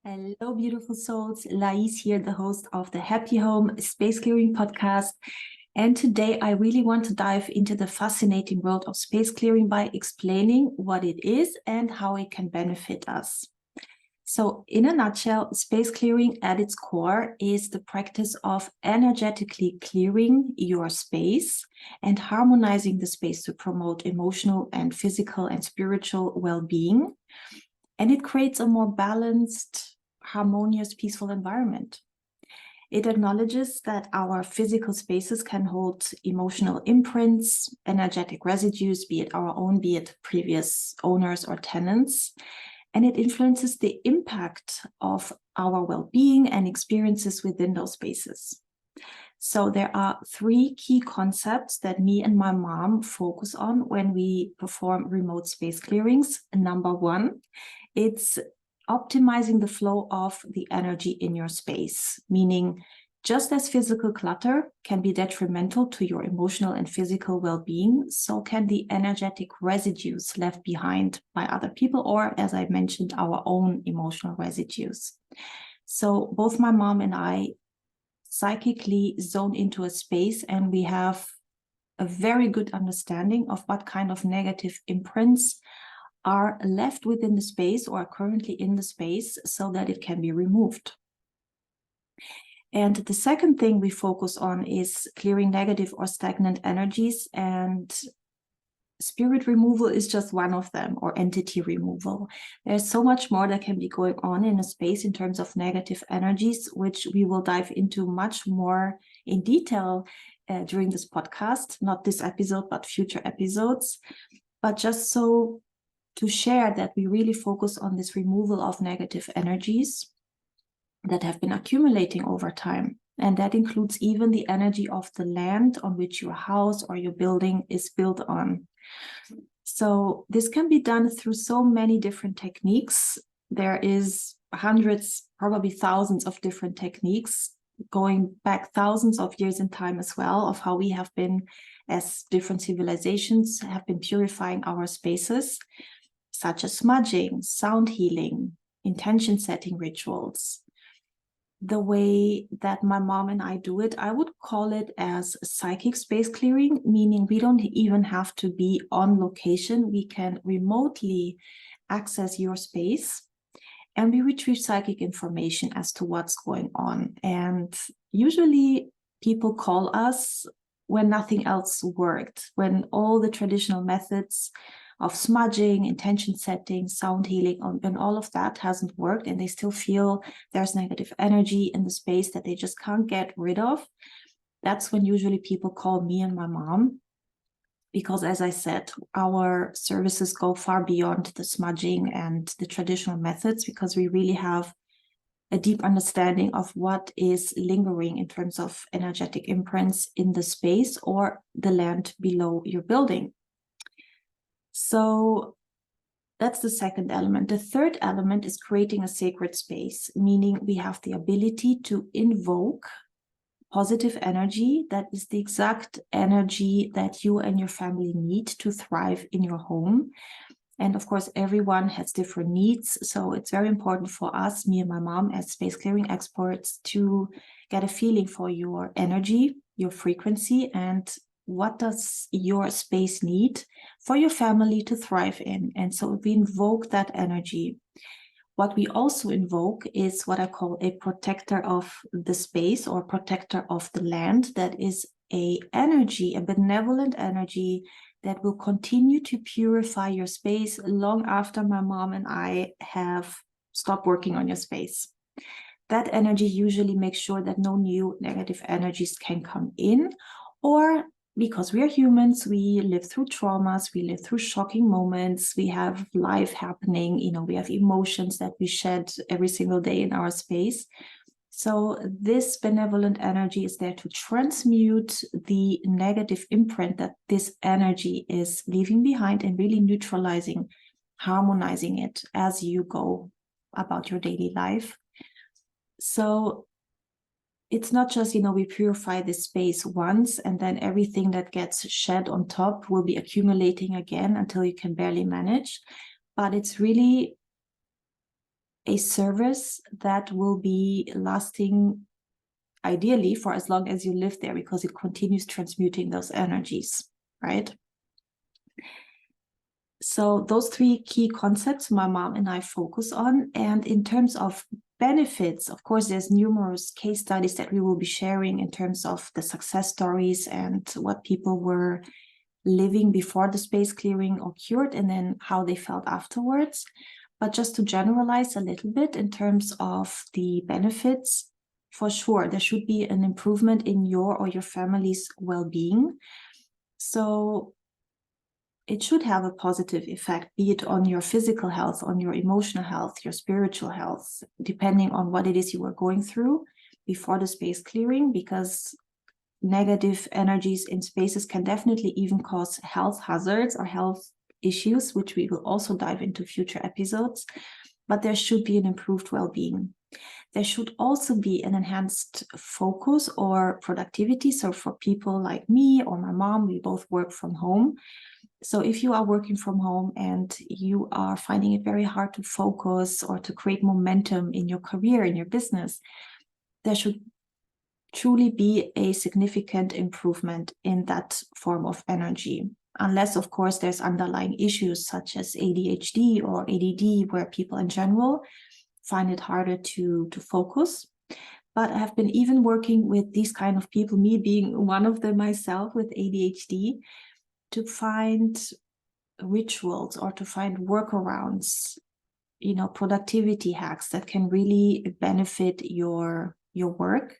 Hello, beautiful souls. Lais here, the host of the Happy Home Space Clearing podcast. And today I really want to dive into the fascinating world of space clearing by explaining what it is and how it can benefit us. So in a nutshell, space clearing at its core is the practice of energetically clearing your space and harmonizing the space to promote emotional and physical and spiritual well-being. And it creates a more balanced, harmonious, peaceful environment. It acknowledges that our physical spaces can hold emotional imprints, energetic residues, be it our own, be it previous owners or tenants. And it influences the impact of our well-being and experiences within those spaces. So there are three key concepts that me and my mom focus on when we perform remote space clearings. Number one, it's optimizing the flow of the energy in your space, meaning just as physical clutter can be detrimental to your emotional and physical well-being, so can the energetic residues left behind by other people, or as I mentioned, our own emotional residues. So both my mom and I psychically zone into a space, and we have a very good understanding of what kind of negative imprints are left within the space or are currently in the space so that it can be removed. And the second thing we focus on is clearing negative or stagnant energies, and spirit removal is just one of them, or entity removal. There's so much more that can be going on in a space in terms of negative energies, which we will dive into much more in detail during this podcast, not this episode, but future episodes. But just so to share that we really focus on this removal of negative energies that have been accumulating over time. And that includes even the energy of the land on which your house or your building is built on. So this can be done through so many different techniques. There is hundreds, probably thousands of different techniques going back thousands of years in time as well, of how we have been, as different civilizations, have been purifying our spaces, such as smudging, sound healing, intention setting rituals. The way that my mom and I do it, I would call it as psychic space clearing, meaning we don't even have to be on location. We can remotely access your space and we retrieve psychic information as to what's going on. And usually people call us when nothing else worked, when all the traditional methods of smudging, intention setting, sound healing, and all of that hasn't worked, and they still feel there's negative energy in the space that they just can't get rid of. That's when usually people call me and my mom, because as I said, our services go far beyond the smudging and the traditional methods, because we really have a deep understanding of what is lingering in terms of energetic imprints in the space or the land below your building. So that's the second element. The third element is creating a sacred space, meaning we have the ability to invoke positive energy that is the exact energy that you and your family need to thrive in your home. And of course, everyone has different needs. So it's very important for us, me and my mom, as space clearing experts, to get a feeling for your energy, your frequency, and what does your space need for your family to thrive in. And so we invoke that energy. What we also invoke is what I call a protector of the space or protector of the land. That is a energy, a benevolent energy that will continue to purify your space long after my mom and I have stopped working on your space. That energy usually makes sure that no new negative energies can come in, or because we are humans, we live through traumas, we live through shocking moments, we have life happening, we have emotions that we shed every single day in our space. So this benevolent energy is there to transmute the negative imprint that this energy is leaving behind and really neutralizing, harmonizing it as you go about your daily life. So it's not just, we purify this space once and then everything that gets shed on top will be accumulating again until you can barely manage. But it's really a service that will be lasting ideally for as long as you live there, because it continues transmuting those energies, right? So those three key concepts my mom and I focus on. And in terms of benefits, of course, there's numerous case studies that we will be sharing in terms of the success stories and what people were living before the space clearing occurred and then how they felt afterwards. But just to generalize a little bit in terms of the benefits, for sure, there should be an improvement in your or your family's well-being. So it should have a positive effect, be it on your physical health, on your emotional health, your spiritual health, depending on what it is you were going through before the space clearing, because negative energies in spaces can definitely even cause health hazards or health issues, which we will also dive into future episodes. But there should be an improved well-being. There should also be an enhanced focus or productivity. So for people like me or my mom, we both work from home. So if you are working from home and you are finding it very hard to focus or to create momentum in your career, in your business, there should truly be a significant improvement in that form of energy. Unless, of course, there's underlying issues such as ADHD or ADD, where people in general find it harder to focus. But I have been even working with these kind of people, me being one of them myself with ADHD, to find rituals or to find workarounds, productivity hacks that can really benefit your work,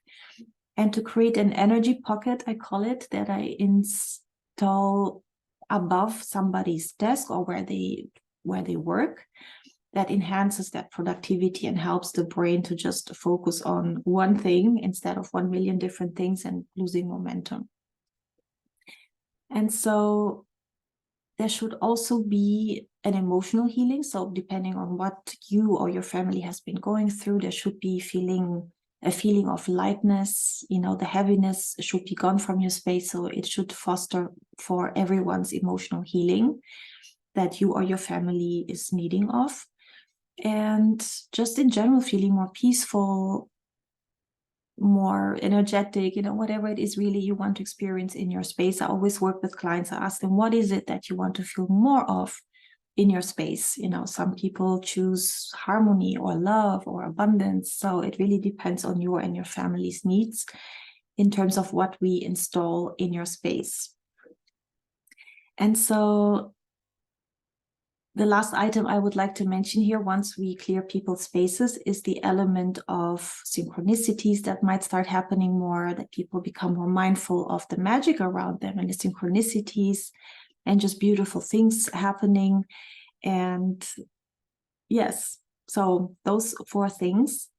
and to create an energy pocket, I call it, that I install above somebody's desk or where they work, that enhances that productivity and helps the brain to just focus on one thing instead of 1 million different things and losing momentum. And so there should also be an emotional healing. So depending on what you or your family has been going through, there should be a feeling of lightness. The heaviness should be gone from your space. So it should foster for everyone's emotional healing that you or your family is needing of. And just in general, feeling more peaceful, more energetic, whatever it is really you want to experience in your space. I always work with clients. I ask them, what is it that you want to feel more of in your space? Some people choose harmony or love or abundance. So it really depends on your and your family's needs in terms of what we install in your space. And so the last item I would like to mention here, once we clear people's spaces, is the element of synchronicities that might start happening more, that people become more mindful of the magic around them and the synchronicities and just beautiful things happening. And yes, so those 4 things.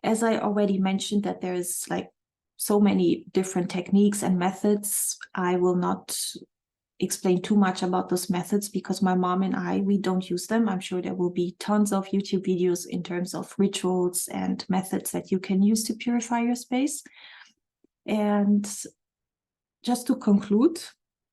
As I already mentioned, that there's like so many different techniques and methods. I will not explain too much about those methods because my mom and we don't use them. I'm sure there will be tons of YouTube videos in terms of rituals and methods that you can use to purify your space. And just to conclude,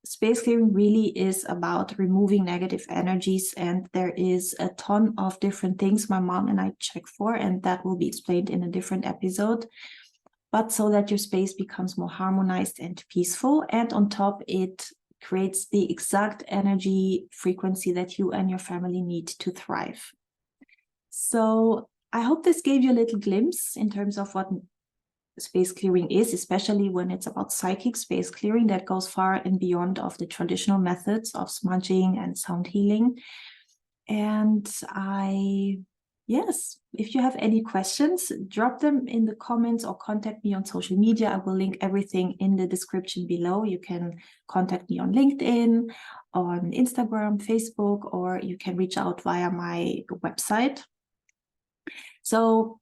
space clearing really is about removing negative energies, and there is a ton of different things my mom and I check for, and that will be explained in a different episode. But so that your space becomes more harmonized and peaceful, and on top it creates the exact energy frequency that you and your family need to thrive. So I hope this gave you a little glimpse in terms of what space clearing is, especially when it's about psychic space clearing that goes far and beyond of the traditional methods of smudging and sound healing. And yes, if you have any questions, drop them in the comments or contact me on social media. I will link everything in the description below. You can contact me on LinkedIn, on Instagram, Facebook, or you can reach out via my website. So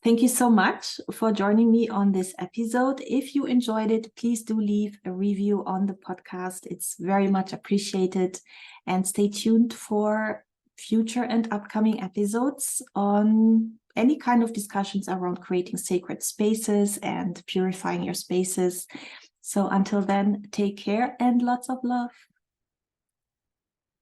thank you so much for joining me on this episode. If you enjoyed it, please do leave a review on the podcast. It's very much appreciated. And stay tuned for future and upcoming episodes on any kind of discussions around creating sacred spaces and purifying your spaces. So until then, take care and lots of love.